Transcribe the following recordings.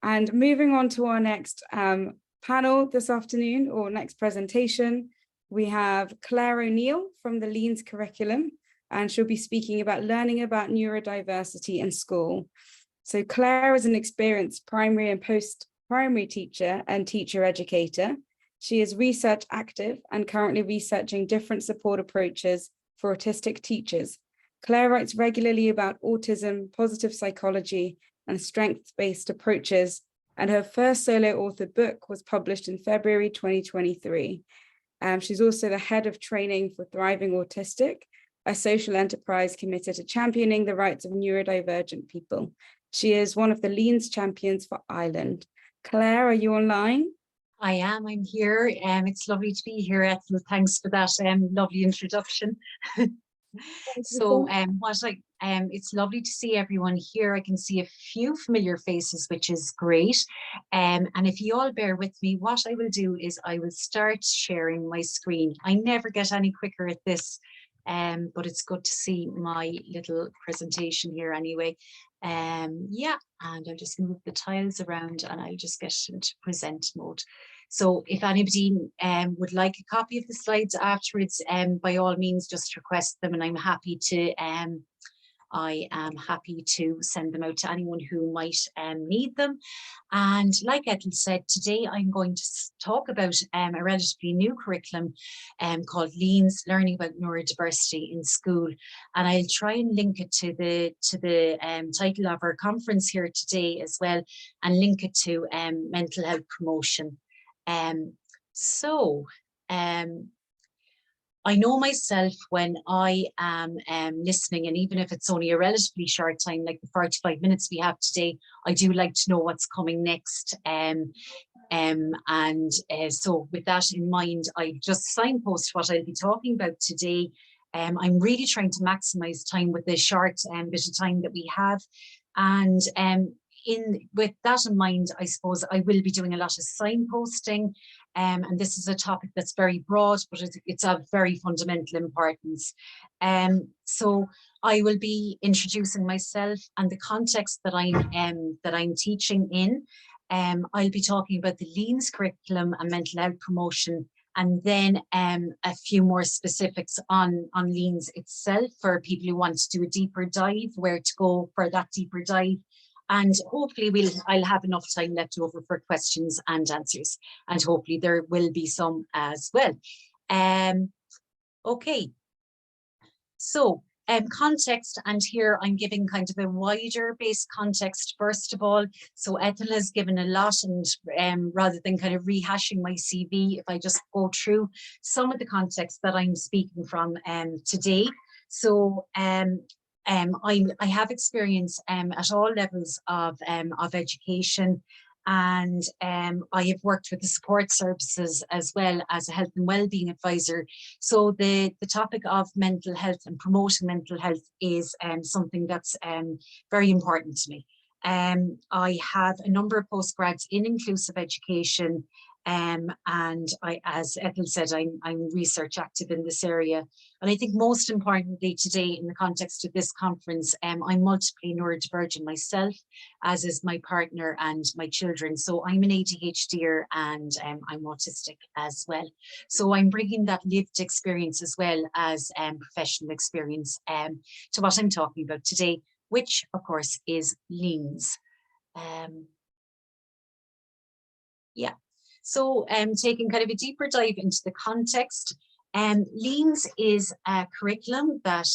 And moving on to our next panel this afternoon, or next presentation, we have Claire O'Neill from the Leans curriculum, and she'll be speaking about learning about neurodiversity in school. So Claire is an experienced primary and post-primary teacher and teacher educator. She is research active and currently researching different support approaches for autistic teachers. Claire writes regularly about autism, positive psychology, and strengths-based approaches, and her first solo authored book was published in February 2023. She's also the head of training for Thriving Autistic, a social enterprise committed to championing the rights of neurodivergent people. She is one of the Leans champions for Ireland. Claire, are you online? I am, I'm here. It's lovely to be here, Ethel. Thanks for that lovely introduction. So it's lovely to see everyone here. I can see a few familiar faces, which is great. And if you all bear with me, what I will do is I will start sharing my screen. I never get any quicker at this, but it's good to see my little presentation here anyway. Yeah, and I'll just move the tiles around and I'll just get into present mode. So if anybody would like a copy of the slides afterwards, by all means, just request them, and I'm happy to I am happy to send them out to anyone who might need them. And like Ethel said, today I'm going to talk about a relatively new curriculum called Leans, Learning About Neurodiversity in School. And I'll try and link it to the title of our conference here today as well, and link it to mental health promotion. I know myself when I am listening, and even if it's only a relatively short time, like the 45 minutes we have today, I do like to know what's coming next. So with that in mind, I just signpost what I'll be talking about today. I'm really trying to maximize time with the short bit of time that we have. And with that in mind, I suppose I will be doing a lot of signposting. And this is a topic that's very broad, but it's of very fundamental importance. So I will be introducing myself and the context that I'm teaching in. I'll be talking about the Leans curriculum and mental health promotion, and then a few more specifics on Leans itself for people who want to do a deeper dive, where to go for that deeper dive. And hopefully I'll have enough time left over for questions and answers, and hopefully there will be some as well. Okay, so context, and here I'm giving kind of a wider based context first of all. So Ethel has given a lot, and rather than kind of rehashing my CV, if I just go through some of the context that I'm speaking from today. So I have experience at all levels of education, and I have worked with the support services as well as a health and wellbeing advisor. So the topic of mental health and promoting mental health is something that's very important to me. I have a number of postgrads in inclusive education, and as Ethel said, I'm research active in this area. And I think most importantly today, in the context of this conference, I'm multiply neurodivergent myself, as is my partner and my children. So I'm an ADHDer, and I'm autistic as well. So I'm bringing that lived experience as well as professional experience to what I'm talking about today, which of course is Leans. Yeah. So taking kind of a deeper dive into the context, Leans is a curriculum that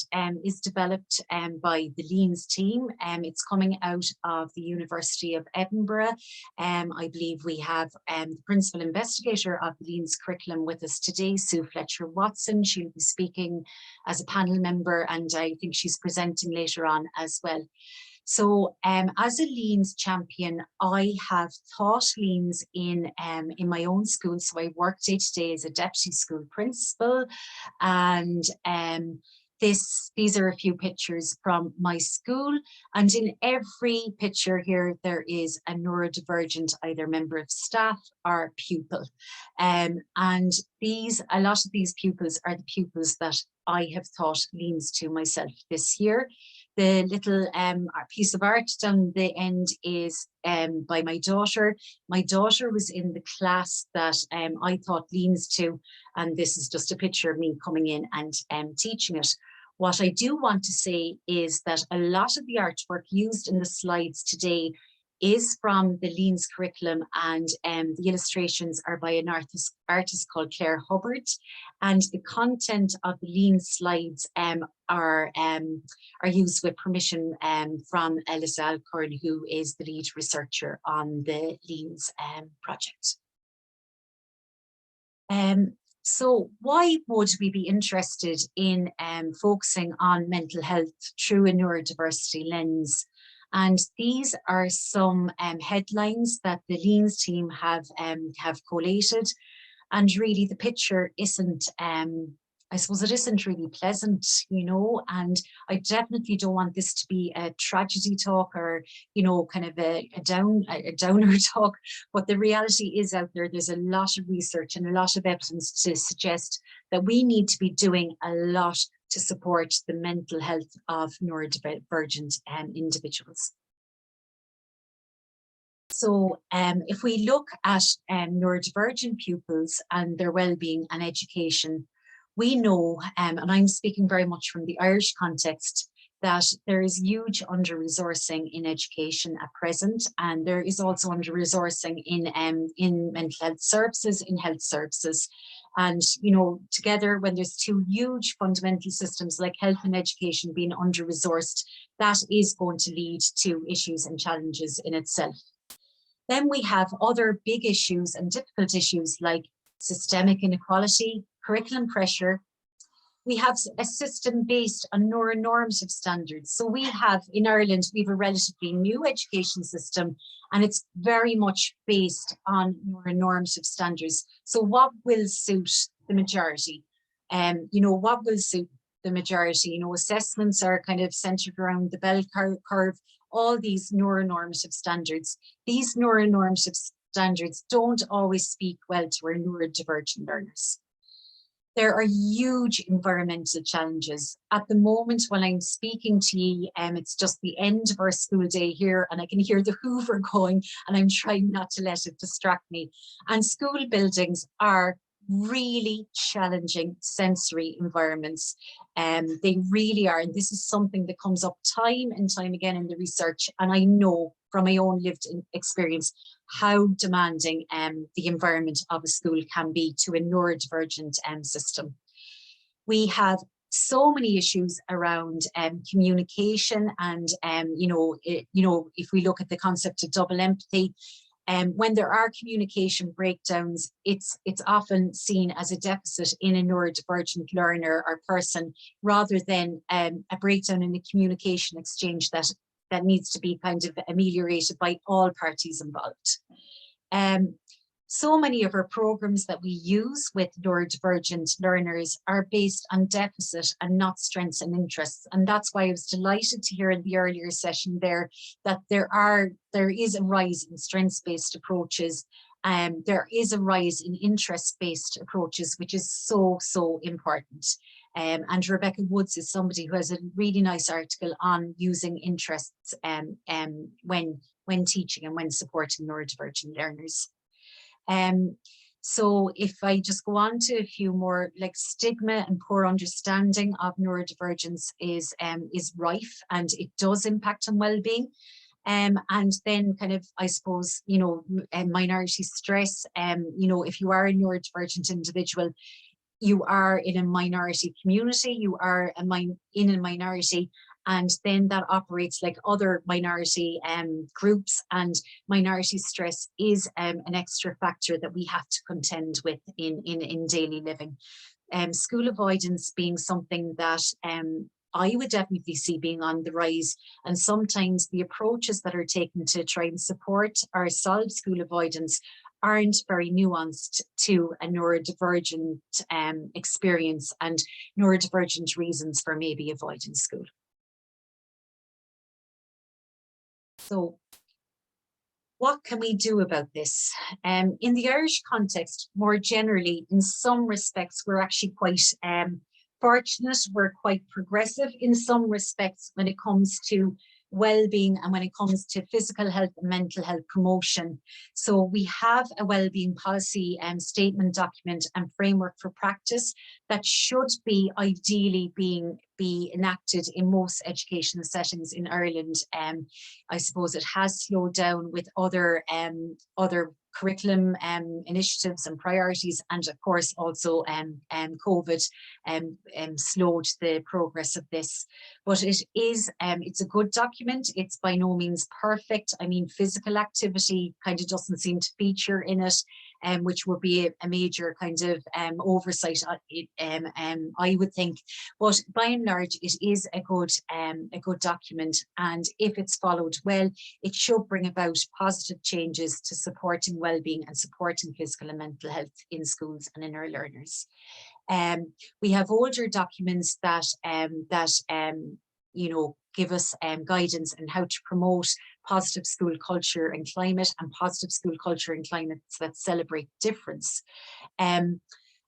is developed by the Leans team. It's coming out of the University of Edinburgh. I believe we have the principal investigator of the Leans curriculum with us today, Sue Fletcher-Watson. She'll be speaking as a panel member, and I think she's presenting later on as well. So as a Leans champion, I have taught Leans in my own school. So I work day to day as a deputy school principal, and these are a few pictures from my school, and in every picture here there is a neurodivergent either member of staff or pupil, and a lot of these pupils are the pupils that I have taught Leans to myself this year. The little piece of art down the end is by my daughter. My daughter was in the class that I taught Leans to, and this is just a picture of me coming in and teaching it. What I do want to say is that a lot of the artwork used in the slides today is from the Leans curriculum, and the illustrations are by an artist called Claire Hubbard, and the content of the Leans slides are used with permission from Elisa Alcorn, who is the lead researcher on the Leans project. So why would we be interested in focusing on mental health through a neurodiversity lens? And these are some headlines that the Leans team have collated. And really the picture isn't, I suppose it isn't really pleasant, you know, and I definitely don't want this to be a tragedy talk or, you know, kind of a downer talk, but the reality is out there, there's a lot of research and a lot of evidence to suggest that we need to be doing a lot to support the mental health of neurodivergent individuals. So if we look at neurodivergent pupils and their well-being and education, we know, and I'm speaking very much from the Irish context, that there is huge under-resourcing in education at present, and there is also under-resourcing in mental health services, in health services. And, you know, together, when there's two huge fundamental systems like health and education being under-resourced, that is going to lead to issues and challenges in itself. Then we have other big issues and difficult issues like systemic inequality, curriculum pressure. We have a system based on neuronormative standards. So we have, in Ireland, we have a relatively new education system, and it's very much based on neuronormative standards. So what will suit the majority? You know, what will suit the majority? You know, assessments are kind of centered around the bell curve, all these neuronormative standards. These neuronormative standards don't always speak well to our neurodivergent learners. There are huge environmental challenges. At the moment when I'm speaking to you, it's just the end of our school day here, and I can hear the Hoover going, and I'm trying not to let it distract me. And school buildings are really challenging sensory environments. They really are, and this is something that comes up time and time again in the research, and I know from my own lived experience how demanding the environment of a school can be to a neurodivergent system. We have so many issues around communication, and you know, if we look at the concept of double empathy, when there are communication breakdowns, it's often seen as a deficit in a neurodivergent learner or person, rather than a breakdown in the communication exchange that needs to be kind of ameliorated by all parties involved. So many of our programs that we use with neurodivergent learners are based on deficit and not strengths and interests. And that's why I was delighted to hear in the earlier session there that there is a rise in strengths-based approaches. There is a rise in interest-based approaches, which is so, so important. And Rebecca Woods is somebody who has a really nice article on using interests when teaching and when supporting neurodivergent learners. So if I just go on to a few more, like stigma and poor understanding of neurodivergence is rife, and it does impact on well-being. And then kind of, I suppose, you know, minority stress, you know, if you are a neurodivergent individual, you are in a minority community, you are in a minority, and then that operates like other minority groups, and minority stress is an extra factor that we have to contend with in daily living. School avoidance being something that I would definitely see being on the rise, and sometimes the approaches that are taken to try and support or solve school avoidance aren't very nuanced to a neurodivergent experience and neurodivergent reasons for maybe avoiding school. So what can we do about this? In the Irish context, more generally, in some respects, we're actually quite fortunate, we're quite progressive in some respects when it comes to well-being and when it comes to physical health and mental health promotion. So we have a well-being policy statement document and framework for practice that should be ideally be enacted in most educational settings in Ireland. I suppose it has slowed down with other curriculum initiatives and priorities, and of course also COVID slowed the progress of this. But it is it's a good document. It's by no means perfect. I mean, physical activity kind of doesn't seem to feature in it, which would be a major kind of oversight, I would think. But by and large, it is a good document, and if it's followed well, it should bring about positive changes to supporting well-being and supporting physical and mental health in schools and in our learners. We have older documents that you know, give us guidance on how to promote positive school culture and climate, and positive school culture and climates that celebrate difference.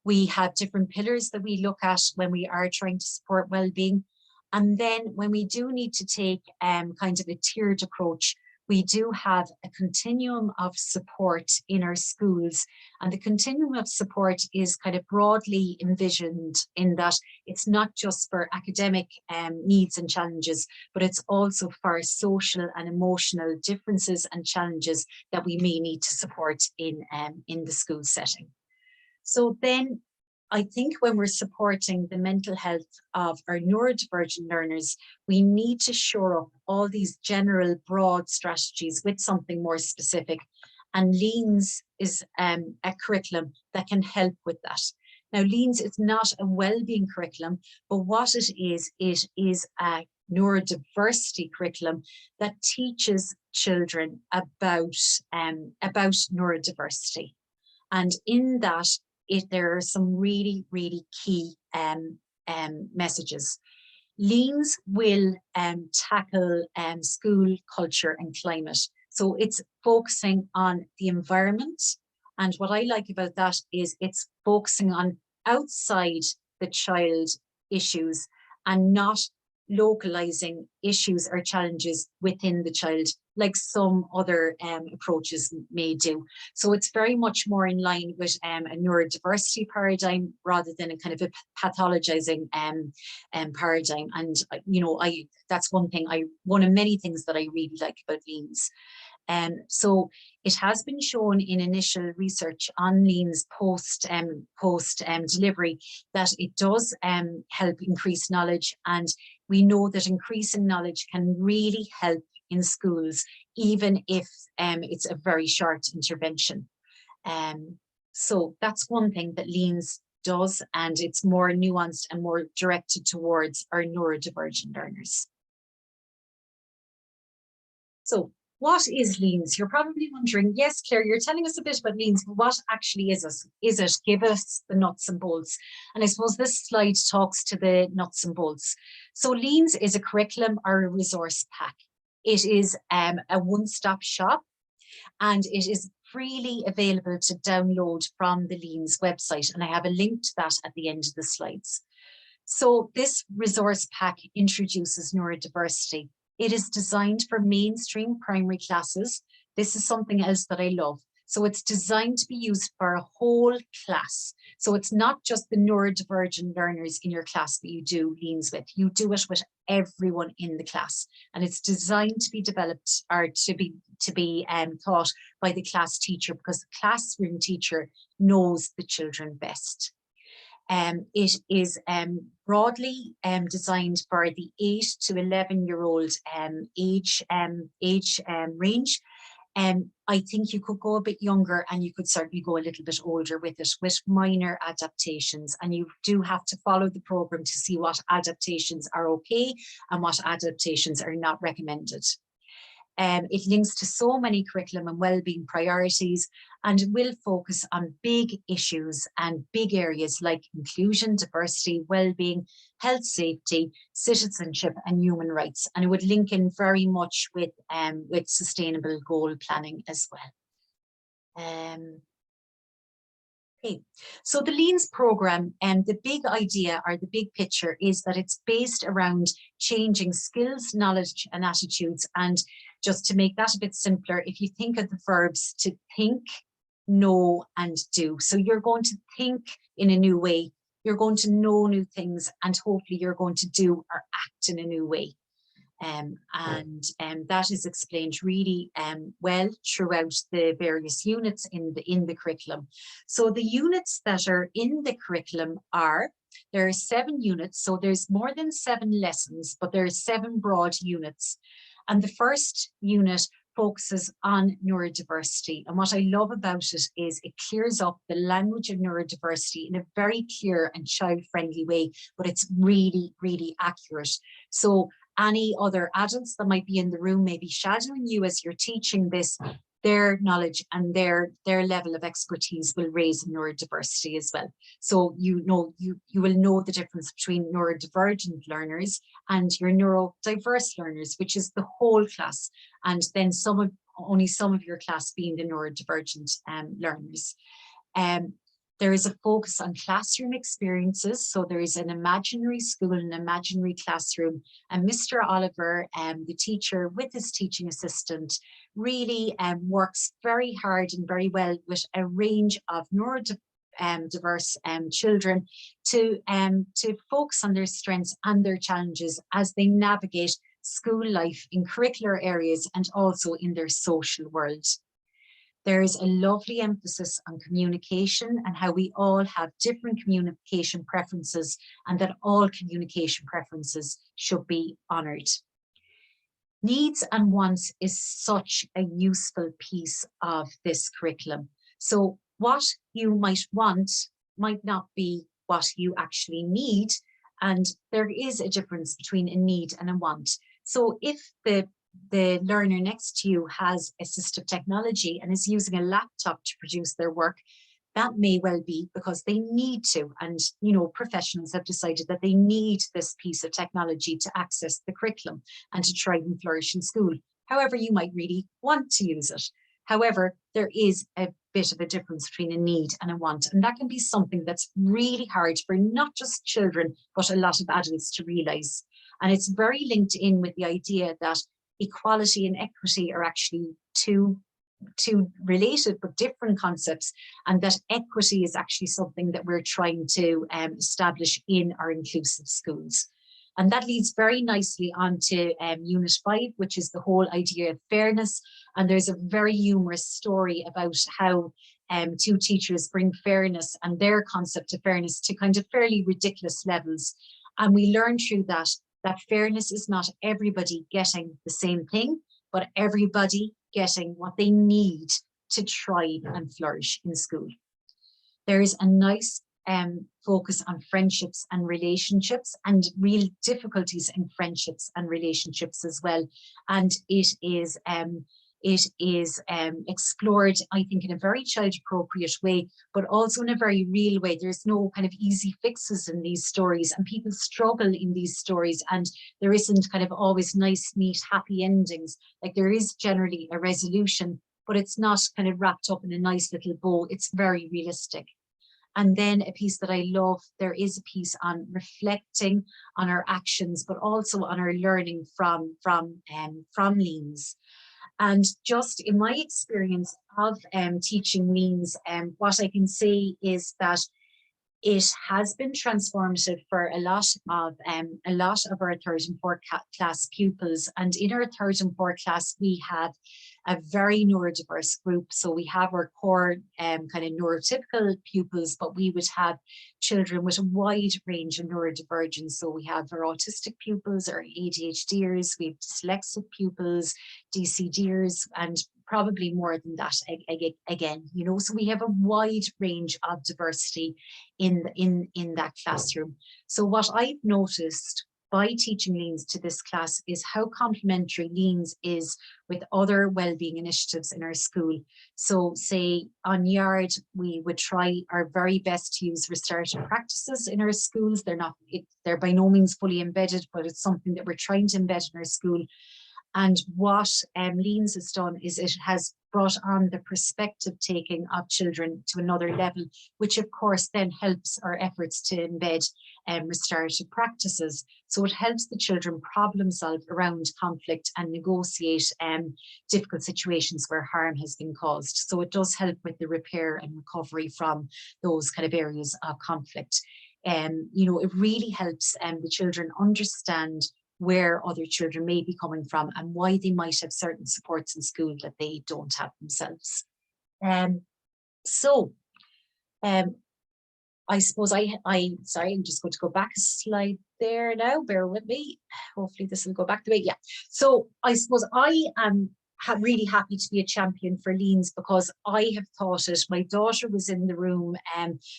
We have different pillars that we look at when we are trying to support well-being. And then when we do need to take kind of a tiered approach, we do have a continuum of support in our schools. And the continuum of support is kind of broadly envisioned in that it's not just for academic needs and challenges, but it's also for social and emotional differences and challenges that we may need to support in the school setting. So then I think when we're supporting the mental health of our neurodivergent learners, we need to shore up all these general broad strategies with something more specific. And LEANS is a curriculum that can help with that. Now, LEANS is not a wellbeing curriculum, but what it is a neurodiversity curriculum that teaches children about neurodiversity. And in that, there are some really, really key messages. LEANS will tackle school culture and climate. So it's focusing on the environment. And what I like about that is it's focusing on outside the child issues and not localizing issues or challenges within the child, like some other approaches may do. So it's very much more in line with a neurodiversity paradigm rather than a kind of a pathologizing paradigm. And you know, that's one of many things that I really like about LEANS. So it has been shown in initial research on LEANS post delivery that it does help increase knowledge, and we know that increasing knowledge can really help in schools, even if it's a very short intervention. So that's one thing that LEANS does, and it's more nuanced and more directed towards our neurodivergent learners. So what is LEANS? You're probably wondering, yes, Claire, you're telling us a bit about LEANS, but what actually is it? Give us the nuts and bolts. And I suppose this slide talks to the nuts and bolts. So LEANS is a curriculum or a resource pack. It is a one-stop shop, and it is freely available to download from the LEANS website. And I have a link to that at the end of the slides. So this resource pack introduces neurodiversity. It is designed for mainstream primary classes. This is something else that I love. So it's designed to be used for a whole class. So it's not just the neurodivergent learners in your class that you do LEANS with. You do it with everyone in the class. And it's designed to be developed or to be taught by the class teacher, because the classroom teacher knows the children best. It is broadly designed for the 8 to 11-year-old age range. I think you could go a bit younger, and you could certainly go a little bit older with it, with minor adaptations. And you do have to follow the program to see what adaptations are okay and what adaptations are not recommended. It links to so many curriculum and wellbeing priorities, and will focus on big issues and big areas like inclusion, diversity, wellbeing, health, safety, citizenship, and human rights. And it would link in very much with sustainable goal planning as well. Okay, so the LEANS program and the big idea or the big picture is that it's based around changing skills, knowledge and attitudes. And just to make that a bit simpler, if you think of the verbs to think, know and do. So you're going to think in a new way, you're going to know new things, and hopefully you're going to do or act in a new way. That is explained really well throughout the various units in the curriculum. So the units that are in the curriculum there are 7 units, so there's more than 7 lessons, but there are 7 broad units. And the first unit focuses on neurodiversity. And what I love about it is it clears up the language of neurodiversity in a very clear and child-friendly way, but it's really, really accurate. So any other adults that might be in the room may be shadowing you as you're teaching this, their knowledge and their level of expertise will raise neurodiversity as well. So you will know the difference between neurodivergent learners and your neurodiverse learners, which is the whole class, and then only some of your class being the neurodivergent learners. There is a focus on classroom experiences. So there is an imaginary school, an imaginary classroom, and Mr. Oliver, the teacher with his teaching assistant, really works very hard and very well with a range of neurodiverse children to focus on their strengths and their challenges as they navigate school life in curricular areas and also in their social world. There is a lovely emphasis on communication and how we all have different communication preferences and that all communication preferences should be honoured. Needs and wants is such a useful piece of this curriculum. So what you might want might not be what you actually need, and there is a difference between a need and a want. So if the learner next to you has assistive technology and is using a laptop to produce their work, that may well be because they need to, and professionals have decided that they need this piece of technology to access the curriculum and to thrive and flourish in school. However, you might really want to use it. However, there is a bit of a difference between a need and a want, and that can be something that's really hard for not just children but a lot of adults to realise. And it's very linked in with the idea that equality and equity are actually two related but different concepts, and that equity is actually something that we're trying to establish in our inclusive schools. And that leads very nicely on to Unit 5, which is the whole idea of fairness. And there's a very humorous story about how 2 teachers bring fairness and their concept of fairness to kind of fairly ridiculous levels. And we learn through that fairness is not everybody getting the same thing, but everybody getting what they need to thrive and flourish in school. There is a nice focus on friendships and relationships and real difficulties in friendships and relationships as well. And it is explored, I think, in a very child-appropriate way, but also in a very real way. There's no kind of easy fixes in these stories, and people struggle in these stories, and there isn't kind of always nice, neat, happy endings. Like, there is generally a resolution, but it's not kind of wrapped up in a nice little bow. It's very realistic. And then a piece that I love, there is a piece on reflecting on our actions, but also on our learning from LEANS. And just in my experience of teaching LEANS, what I can say is that it has been transformative for a lot of our 3rd and 4th class pupils. And in our 3rd and 4th class, we have a very neurodiverse group. So we have our core kind of neurotypical pupils, but we would have children with a wide range of neurodivergence. So we have our autistic pupils, our ADHDers, we have dyslexic pupils, DCDers, and probably more than that again, so we have a wide range of diversity in that classroom. So what I've noticed by teaching LEANS to this class is how complementary LEANS is with other wellbeing initiatives in our school. So say on Yard, we would try our very best to use restorative practices in our schools. They're by no means fully embedded, but it's something that we're trying to embed in our school. And what Leans has done is it has brought on the perspective taking of children to another level, which of course then helps our efforts to embed restorative practices. So it helps the children problem solve around conflict and negotiate difficult situations where harm has been caused. So it does help with the repair and recovery from those kind of areas of conflict. You know, it really helps the children understand where other children may be coming from and why they might have certain supports in school that they don't have themselves. I suppose sorry, I'm just going to go back a slide there now, bear with me. Hopefully this will go back the way, yeah. So I suppose I am really happy to be a champion for Leans because I have taught it. My daughter was in the room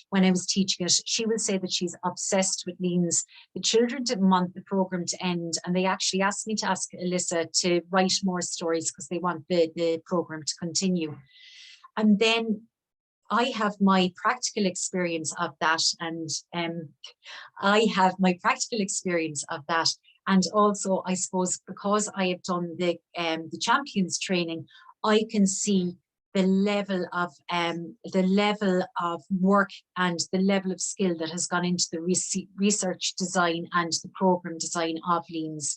when I was teaching it. She will say that she's obsessed with Leans. The children didn't want the program to end, and they actually asked me to ask Alyssa to write more stories because they want the program to continue. And then I have my practical experience of that, and And also, I suppose, because I have done the champions training, I can see the level of work and the level of skill that has gone into the research design and the program design of Leans.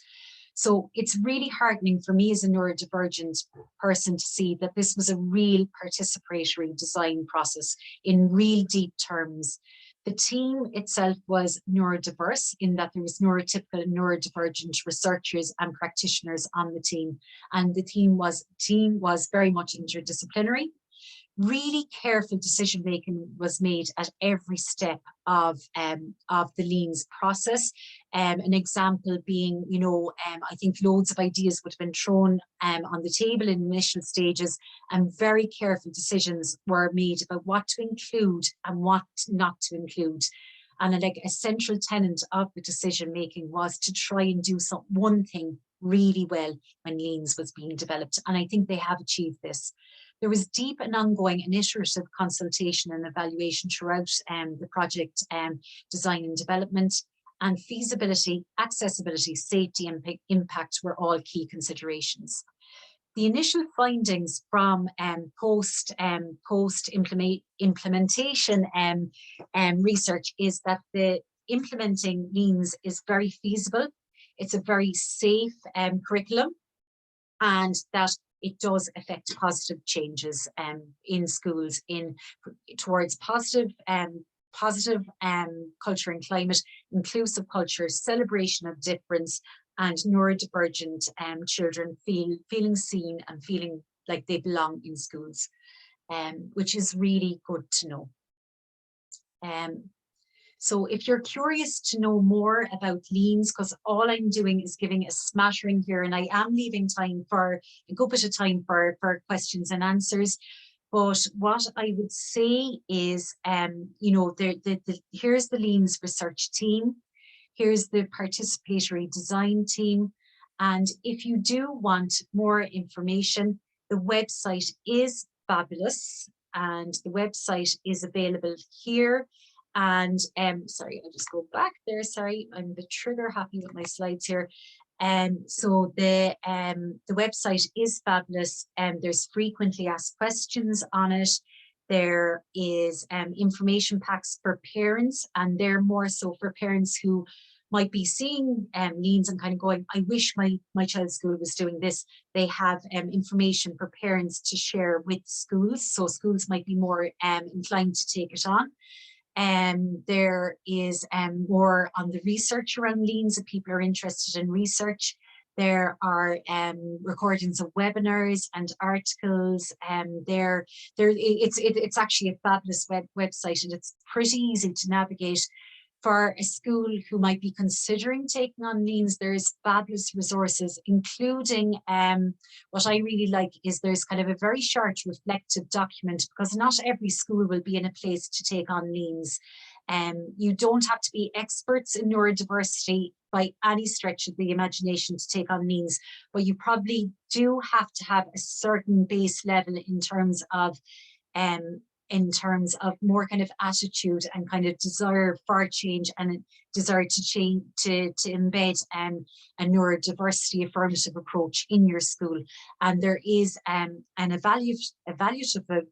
So it's really heartening for me as a neurodivergent person to see that this was a real participatory design process in real deep terms. The team itself was neurodiverse in that there was neurotypical and neurodivergent researchers and practitioners on the team. And the team was very much interdisciplinary. Really careful decision making was made at every step of the Leans process. An example being, you know, I think loads of ideas would have been thrown on the table in initial stages, and very careful decisions were made about what to include and what not to include. And like a central tenet of the decision making was to try and do one thing really well when Leans was being developed. And I think they have achieved this. There was deep and ongoing and iterative consultation and evaluation throughout the project design and development, and feasibility, accessibility, safety and impact were all key considerations. The initial findings from post implementation research is that the implementing Leans is very feasible. It's a very safe curriculum, and that it does affect positive changes in schools towards positive culture and climate, inclusive culture, celebration of difference, and neurodivergent children feeling seen and feeling like they belong in schools, which is really good to know. So if you're curious to know more about Leans, because all I'm doing is giving a smattering here, and I am leaving time for a good bit of time for questions and answers. But what I would say is, you know, here's the Leans research team, here's the participatory design team. And if you do want more information, the website is fabulous, and the website is available here. And sorry, I'll just go back there. Sorry, I'm a bit trigger happy with my slides here. So the website is fabulous, and there's frequently asked questions on it. There is information packs for parents, and they're more so for parents who might be seeing Leans and kind of going, I wish my child's school was doing this. They have information for parents to share with schools, so schools might be more inclined to take it on. There is more on the research around Leans if people are interested in research. There are recordings of webinars and articles. It's actually a fabulous website, and it's pretty easy to navigate. For a school who might be considering taking on Leans, there's fabulous resources, including what I really like is there's kind of a very short reflective document, because not every school will be in a place to take on Leans. You don't have to be experts in neurodiversity by any stretch of the imagination to take on Leans, but you probably do have to have a certain base level in terms of in terms of more kind of attitude and kind of desire for change and a desire to change, to embed a neurodiversity affirmative approach in your school. And there is an evaluative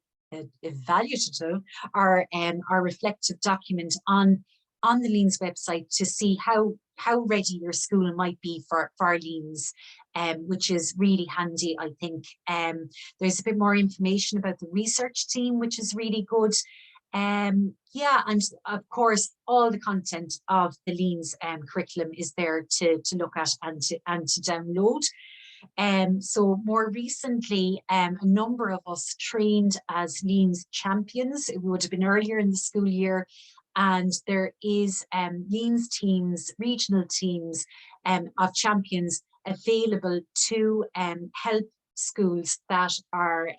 or reflective document on the Leans website to see how ready your school might be for Leans, which is really handy, I think. There's a bit more information about the research team, which is really good. Yeah, and of course, all the content of the Leans curriculum is there to look at and to download. So more recently, a number of us trained as Leans champions. It would have been earlier in the school year. And there is Leans teams, regional teams of champions available to help schools that are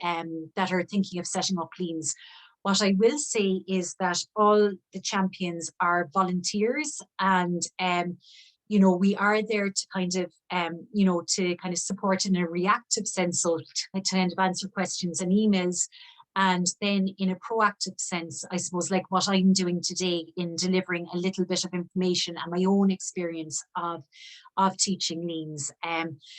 thinking of setting up Leans. What I will say is that all the champions are volunteers, and you know, we are there to kind of you know, to kind of support in a reactive sense, so to kind of answer questions and emails. And then in a proactive sense, I suppose, like what I'm doing today in delivering a little bit of information and my own experience of teaching Leans.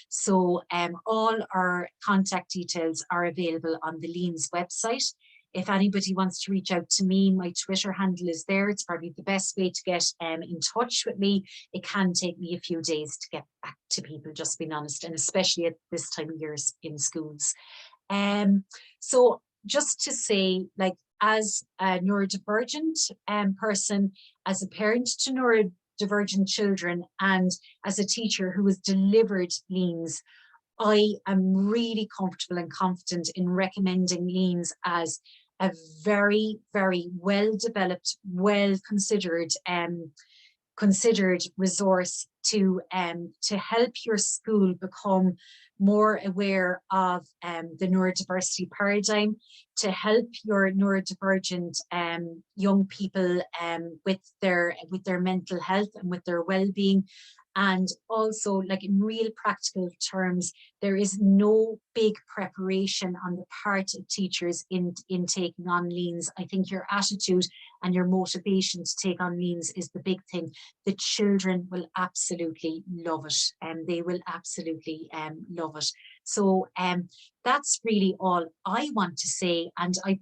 So all our contact details are available on the Leans website. If anybody wants to reach out to me, my Twitter handle is there. It's probably the best way to get in touch with me. It can take me a few days to get back to people, just being honest, and especially at this time of year in schools. So just to say, like, as a neurodivergent person, as a parent to neurodivergent children, and as a teacher who has delivered Leans, I am really comfortable and confident in recommending Leans as a very, very well developed, well considered resource to help your school become more aware of the neurodiversity paradigm, to help your neurodivergent young people with their mental health and with their well-being. And also, like, in real practical terms, there is no big preparation on the part of teachers in taking on Leans. I think your attitude and your motivation to take on Leans is the big thing. The children will absolutely love it, and they will absolutely love it. So that's really all I want to say, and I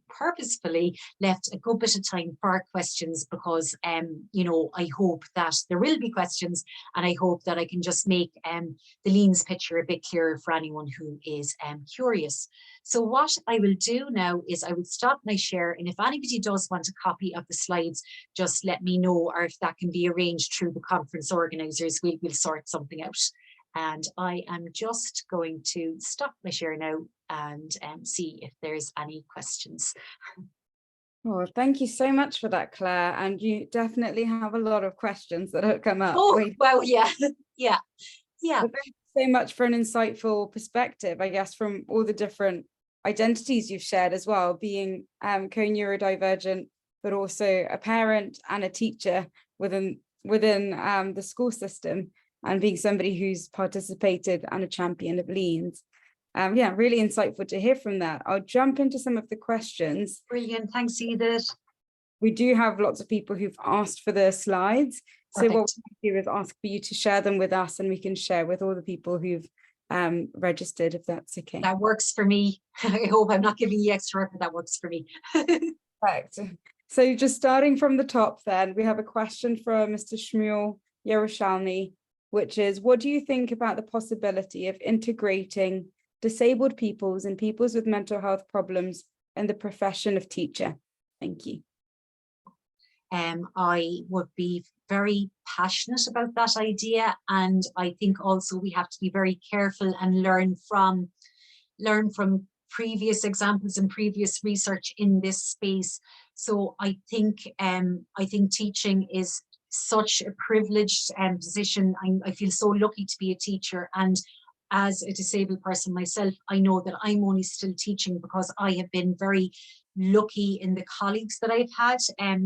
purposefully left a good bit of time for questions, because you know, I hope that there will be questions, and I hope that I can just make the Leans picture a bit clearer for anyone who is curious. So what I will do now is I will stop my share, and if anybody does want a copy of the slides, just let me know, or if that can be arranged through the conference organisers, we'll sort something out. And I am just going to stop my share now and see if there's any questions. Well, thank you so much for that, Claire. And you definitely have a lot of questions that have come up. Oh, well, yeah, yeah. Well, thank you so much for an insightful perspective, I guess, from all the different identities you've shared as well, being co-neurodivergent, but also a parent and a teacher within the school system, and being somebody who's participated and a champion of Leans. Yeah, really insightful to hear from that. I'll jump into some of the questions. Brilliant, thanks, Edith. We do have lots of people who've asked for the slides. Perfect. So what we do is ask for you to share them with us, and we can share with all the people who've registered, if that's okay. That works for me. I hope I'm not giving you extra work, but that works for me. Perfect. So just starting from the top then, we have a question from Mr. Shmuel Yerushalmi, which is, what do you think about the possibility of integrating disabled peoples and peoples with mental health problems in the profession of teacher? Thank you. I would be very passionate about that idea, and I think also we have to be very careful and learn from previous examples and previous research in this space. So I think teaching is such a privileged position. I feel so lucky to be a teacher, and as a disabled person myself, I know that I'm only still teaching because I have been very lucky in the colleagues that I've had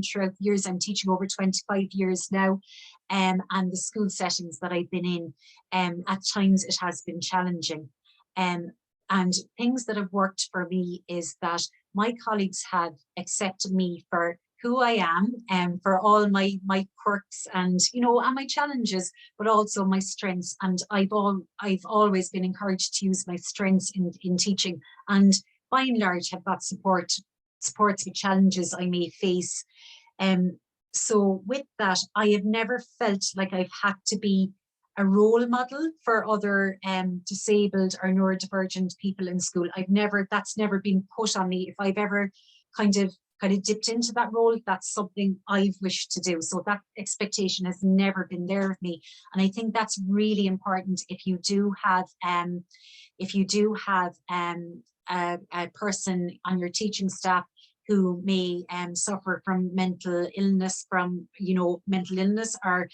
throughout the years. I'm teaching over 25 years now, and the school settings that I've been in, at times it has been challenging. And things that have worked for me is that my colleagues have accepted me for who I am and for all my quirks and, you know, and my challenges, but also my strengths. And I've always been encouraged to use my strengths in teaching, and by and large have got supports with challenges I may face. So with that, I have never felt like I've had to be a role model for other disabled or neurodivergent people in school. That's never been put on me. If I've ever kind of dipped into that role, that's something I've wished to do. So that expectation has never been there of me. And I think that's really important if you do have a person on your teaching staff who may suffer from mental illness, or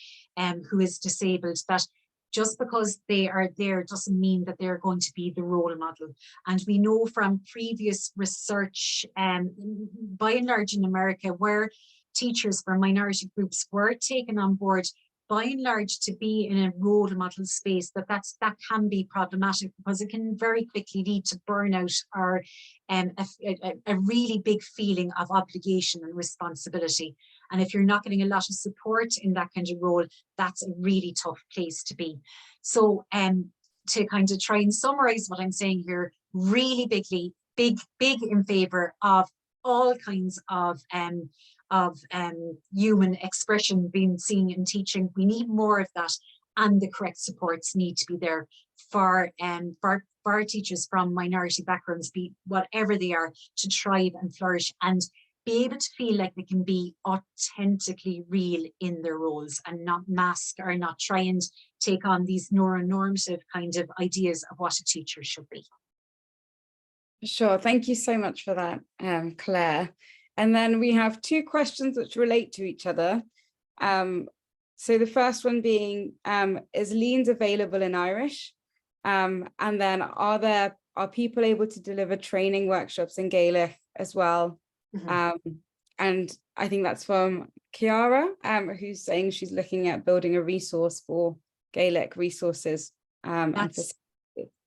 who is disabled, that just because they are there doesn't mean that they're going to be the role model. And we know from previous research, by and large in America, where teachers from minority groups were taken on board, by and large, to be in a role model space, that can be problematic, because it can very quickly lead to burnout or a really big feeling of obligation and responsibility. And if you're not getting a lot of support in that kind of role, that's a really tough place to be. So to kind of try and summarize what I'm saying here, really big in favor of all kinds of human expression being seen in teaching. We need more of that, and the correct supports need to be there for teachers from minority backgrounds, be whatever they are, to thrive and flourish and be able to feel like they can be authentically real in their roles and not mask or not try and take on these neuronormative kind of ideas of what a teacher should be. Sure, thank you so much for that, Claire. And then we have two questions which relate to each other. So the first one being, is Leans available in Irish? And then are people able to deliver training workshops in Gaelic as well? Mm-hmm. And I think that's from Chiara, who's saying she's looking at building a resource for Gaelic resources.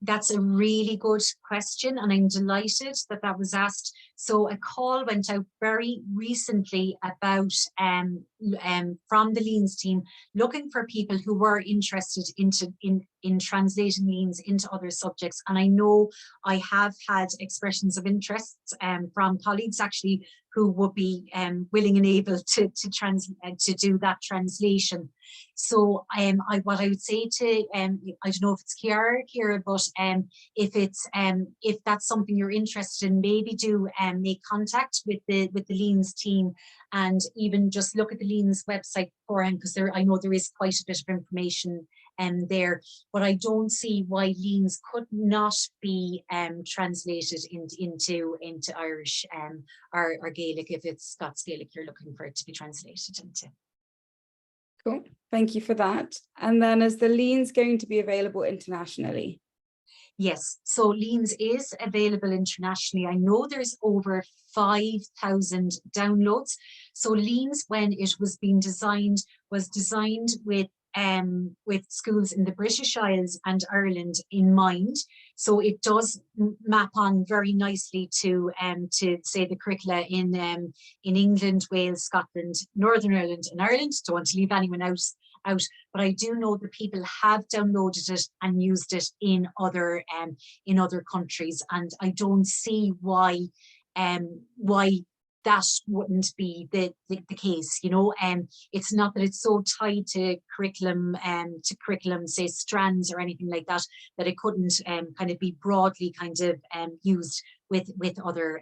That's a really good question, and I'm delighted that was asked. So a call went out very recently about from the Leans team, looking for people who were interested in translating Leans into other subjects. And I know I have had expressions of interest from colleagues actually who would be willing and able to do that translation. So what I would say to I don't know if it's Chiara, but if that's something you're interested in, maybe do make contact with the Leans team, and even just look at the Leans website beforehand, because I know there is quite a bit of information there. But I don't see why Leans could not be translated into Irish or Gaelic, if it's Scots Gaelic you're looking for it to be translated into. Cool, thank you for that. And then is the Leans going to be available internationally? Yes, so Leans is available internationally. I know there's over 5,000 downloads. So Leans, when it was being designed, was designed with schools in the British Isles and Ireland in mind. So it does map on very nicely to say the curricula in England, Wales, Scotland, Northern Ireland and Ireland. Don't want to leave anyone else out, but I do know that people have downloaded it and used it in other countries, and I don't see why that wouldn't be the case, you know. It's not that it's so tied to curriculum, say strands or anything like that, that it couldn't kind of be broadly kind of used with other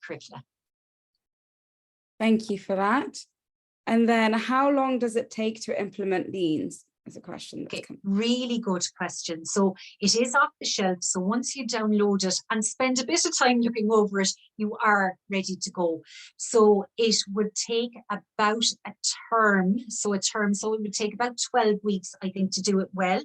curricula. Thank you for that. And then how long does it take to implement Leans? Is a question. Okay, really good question. So it is off the shelf. So once you download it and spend a bit of time looking over it, you are ready to go. So it would take about a term. So it would take about 12 weeks, I think, to do it well.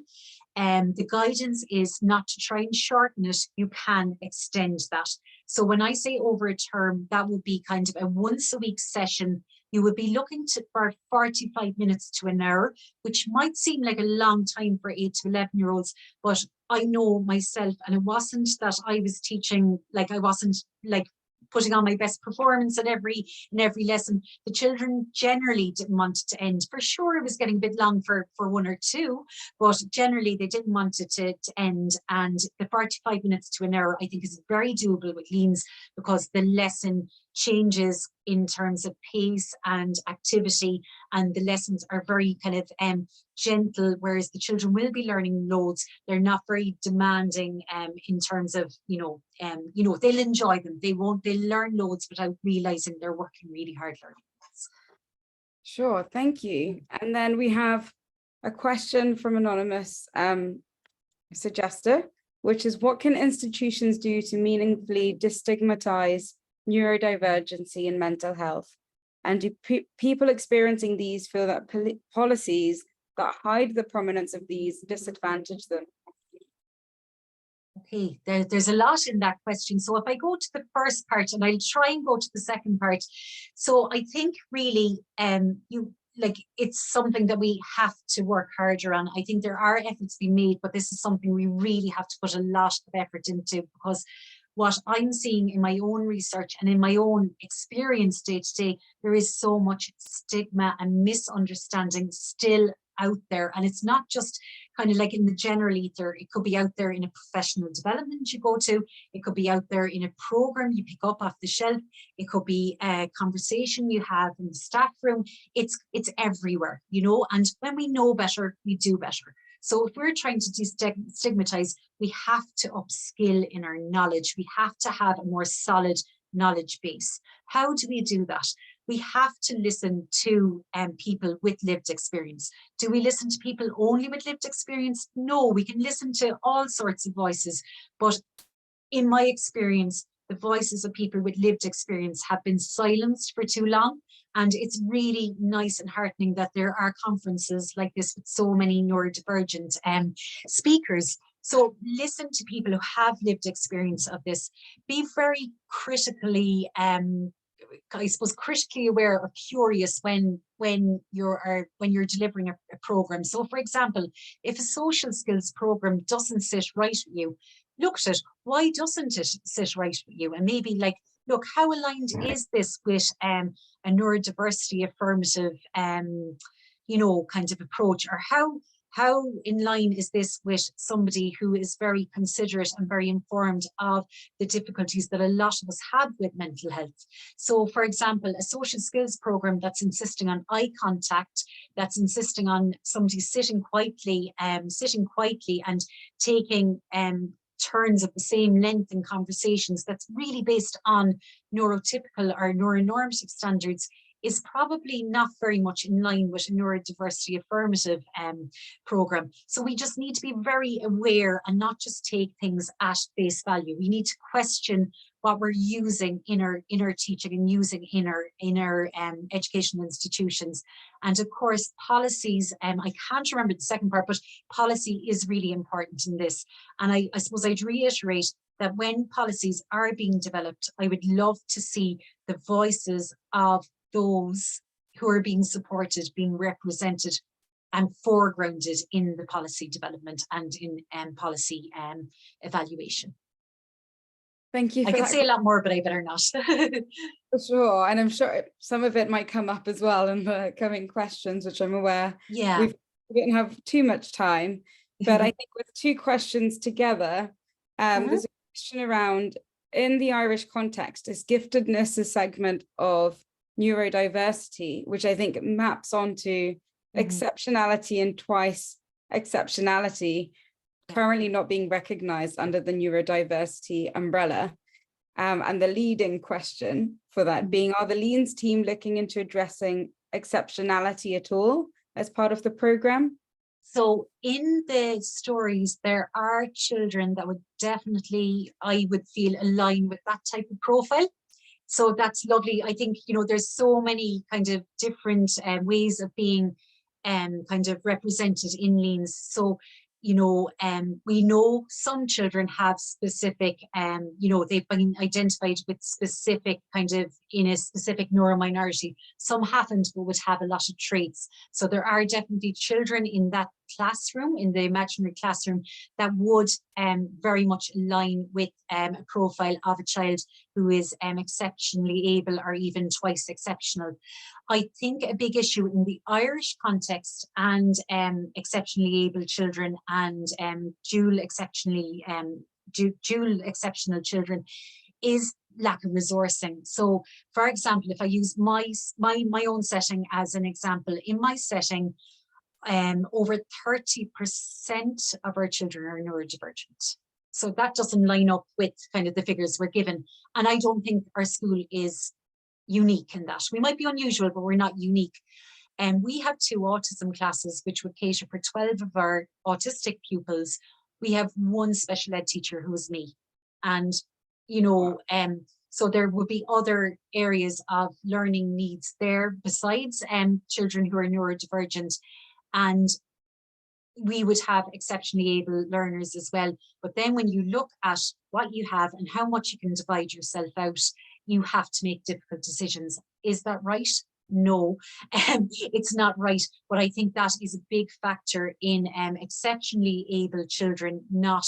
The guidance is not to try and shorten it. You can extend that. So when I say over a term, that would be kind of a once a week session. You would be looking for 45 minutes to an hour, which might seem like a long time for 8 to 11-year-olds, but I know myself, and it wasn't that I was teaching, like I wasn't like putting on my best performance in every lesson. The children generally didn't want it to end. For sure, it was getting a bit long for one or two, but generally they didn't want it to end. And the 45 minutes to an hour, I think, is very doable with Leans, because the lesson changes in terms of pace and activity, and the lessons are very kind of gentle, whereas the children will be learning loads. They're not very demanding in terms of, they'll enjoy them. They'll learn loads without realizing they're working really hard learning. Sure, thank you. And then we have a question from anonymous suggester, which is, what can institutions do to meaningfully destigmatize neurodivergency in mental health? And do people experiencing these feel that policies that hide the prominence of these disadvantage them? Okay, there's a lot in that question. So if I go to the first part, and I'll try and go to the second part. So I think really it's something that we have to work harder on. I think there are efforts being made, but this is something we really have to put a lot of effort into, because what I'm seeing in my own research and in my own experience day to day, there is so much stigma and misunderstanding still out there. And it's not just kind of like in the general ether. It could be out there in a professional development you go to. It could be out there in a program you pick up off the shelf. It could be a conversation you have in the staff room. It's everywhere, and when we know better, we do better. So if we're trying to destigmatize, we have to upskill in our knowledge. We have to have a more solid knowledge base. How do we do that? We have to listen to people with lived experience. Do we listen to people only with lived experience? No, we can listen to all sorts of voices. But in my experience, the voices of people with lived experience have been silenced for too long. And it's really nice and heartening that there are conferences like this with so many neurodivergent speakers. So listen to people who have lived experience of this. Be very critically, critically aware or curious when you're delivering a program. So for example, if a social skills program doesn't sit right with you, look at it. Why doesn't it sit right with you? And maybe look, how aligned is this with a neurodiversity affirmative, kind of approach, or how in line is this with somebody who is very considerate and very informed of the difficulties that a lot of us have with mental health? So, for example, a social skills program that's insisting on eye contact, that's insisting on somebody sitting quietly and taking turns of the same length in conversations, that's really based on neurotypical or neuronormative standards, is probably not very much in line with a neurodiversity affirmative program. So we just need to be very aware and not just take things at face value. We need to question what we're using in our teaching and using in our educational institutions. And of course, policies, I can't remember the second part, but policy is really important in this. And I suppose I'd reiterate that when policies are being developed, I would love to see the voices of those who are being supported, being represented and foregrounded in the policy development and in policy evaluation. Thank you. I could say a lot more, but I better not. For sure. And I'm sure some of it might come up as well in the coming questions, which I'm aware we didn't have too much time. But I think with two questions together, there's a question around, in the Irish context, is giftedness a segment of neurodiversity, which I think maps onto exceptionality and twice exceptionality, currently not being recognized under the neurodiversity umbrella. And the leading question for that being, are the Leans team looking into addressing exceptionality at all as part of the program? So in the stories, there are children that would definitely, I would feel, align with that type of profile. So that's lovely. I think, there's so many kind of different ways of being kind of represented in Leans. So, we know some children have specific, they've been identified with specific in a specific neurominority. Some haven't, but would have a lot of traits. So there are definitely children in that classroom, in the imaginary classroom, that would very much align with a profile of a child who is exceptionally able or even twice exceptional. I think a big issue in the Irish context and exceptionally able children and dual exceptional children is lack of resourcing. So, for example, if I use my own setting as an example, in my setting, over 30% of our children are neurodivergent. So that doesn't line up with kind of the figures we're given. And I don't think our school is unique in that. We might be unusual, but we're not unique. And we have 2 autism classes, which would cater for 12 of our autistic pupils. We have 1 special ed teacher who is me. And, you know, so there would be other areas of learning needs there besides children who are neurodivergent. And we would have exceptionally able learners as well. But then when you look at what you have and how much you can divide yourself out, you have to make difficult decisions. Is that right? No, it's not right. But I think that is a big factor in exceptionally able children not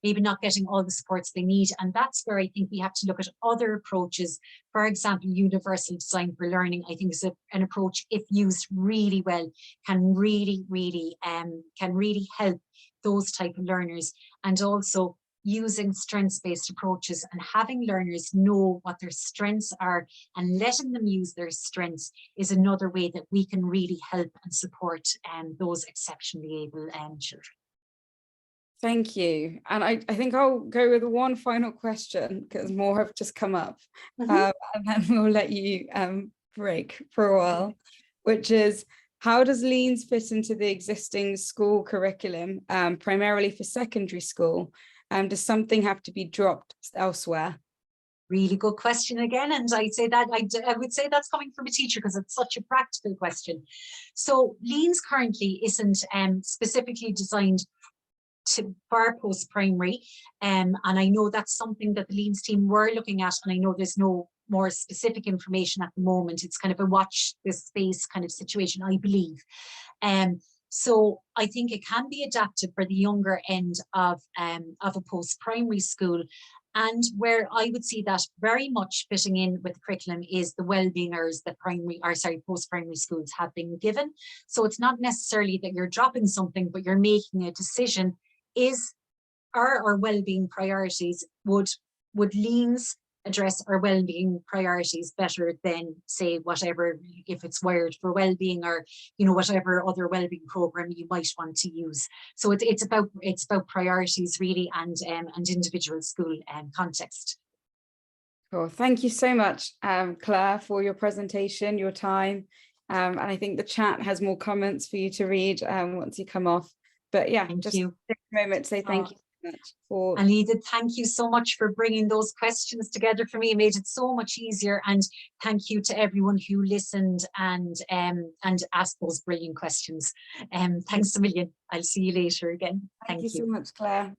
maybe not getting all the supports they need. And that's where I think we have to look at other approaches. For example, universal design for learning, I think, is an approach, if used really well, can really help those type of learners. And also using strengths-based approaches and having learners know what their strengths are and letting them use their strengths is another way that we can really help and support those exceptionally able children. Thank you. And I think I'll go with one final question because more have just come up. And then we'll let you break for a while, which is, how does LEANS fit into the existing school curriculum, primarily for secondary school? Does something have to be dropped elsewhere? Really good question again. And I'd say that I would say that's coming from a teacher because it's such a practical question. So LEANS currently isn't specifically designed for post-primary. And I know that's something that the LEANS team were looking at, and I know there's no more specific information at the moment. It's kind of a watch this space kind of situation, I believe. So I think it can be adapted for the younger end of a post-primary school. And where I would see that very much fitting in with the curriculum is the well-being hours that post-primary schools have been given. So it's not necessarily that you're dropping something, but you're making a decision. Are our well-being priorities, would LEANS address our well-being priorities better than, say, whatever, if it's wired for well-being, or, you know, whatever other well-being program you might want to use. So it's about priorities really, and individual school context. Cool. Thank you so much, Claire, for your presentation, your time. And I think the chat has more comments for you to read once you come off. But yeah, Thank just you. take a moment to say thank you so much for. And Edith, thank you so much for bringing those questions together for me. It made it so much easier. And thank you to everyone who listened and asked those brilliant questions. Thanks a million. I'll see you later again. Thank you so much, Claire. Thank